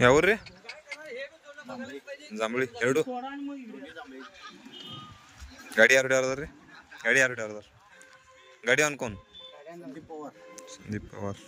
ಯಾವ್ರಿ ಜಾಂಬಳಿ ಎರಡು ಗಾಡಿ ಯಾರು ಯಾರದಾರ್ರಿ ಗಾಡಿ ಯಾರು ಯಾರದಾರ ಗಾಡಿ ಅನ್ಕೊಂಡ್ ಸಂದೀಪ್ ಪವಾರ್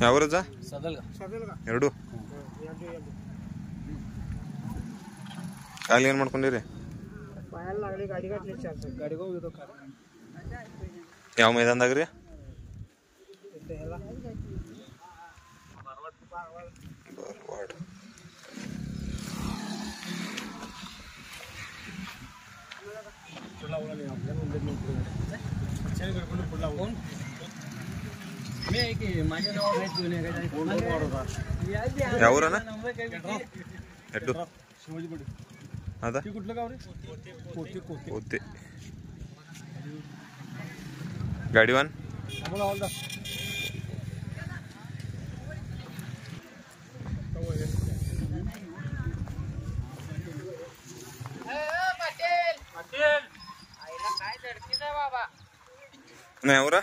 ಯಾವ್ರಜ ಎರಡು ಅಲ್ಲಿ ಏನ್ ಮಾಡ್ಕೊಂಡಿರಿ ಯಾವ ಮೈದಾನದಾಗ್ರಿ ಧಾರವಾಡ ಯಾವೂರನ ಎಡ್ಡು ಅದ कोते गाड़ी वन ಯಾವ್ರ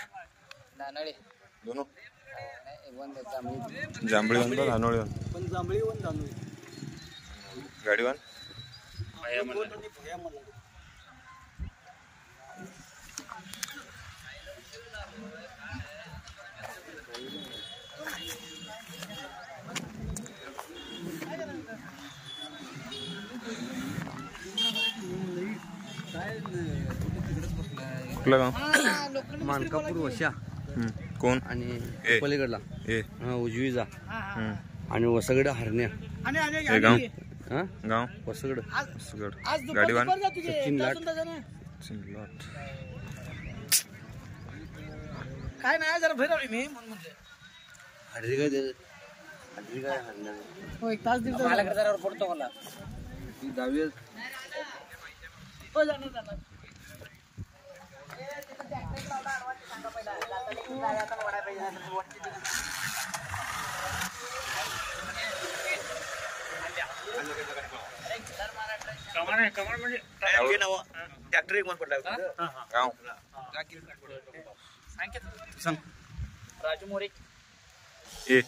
दोनों जांभळी ಒಂದು ಧಾನೋಳಿ ಒಂದು जांभळी ಒಂದು ಧಾನೋಳಿ गाड़ी वन मानकापूर वशा कोण आणि पलीकडला उजवीचा आणि वसगड हरण्या गाव गाव वसगड गाडी वन सचिन लाट काय नाही जरा फिरवली मी हरदी काय हरदी काय हरण्या हो एक तास दिवस जरा पडतो मला ती दहावी हो जाणार जाणार कमाल म्हणजे ट्रॅक्टर एक मन पडला गाव सांग राजू मोरे ए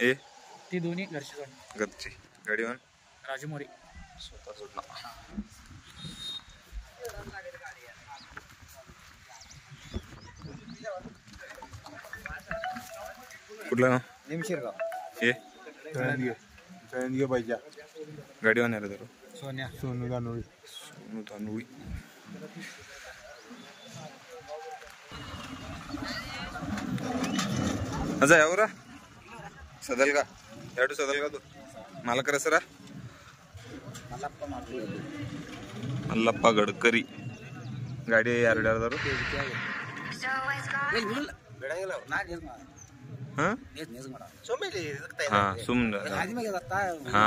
ए ती दोन्ही घरची जोड घरची गाडी वन राजू मोरे स्वतः सोडला कुठला गाव निमशिरगाव ए जयंतगे पाहिजे गाडी वन यार जरा सोन्या सोनू धानोळी सोनू धानोळी ಅಜ್ಜ ಯಾವ್ರ ಸದಲ್ಗ ಎರಡು ಸದಲ್ಗದು ಮಾಲಕರ ಹೆಸರ ಮಲ್ಲಪ್ಪ ಗಡ್ಕರಿ ಗಾಡಿ ಎರಡು ಯಾರ್ದಾರು ಹಾ ಸುಮ್ಮನೆ ಹಾ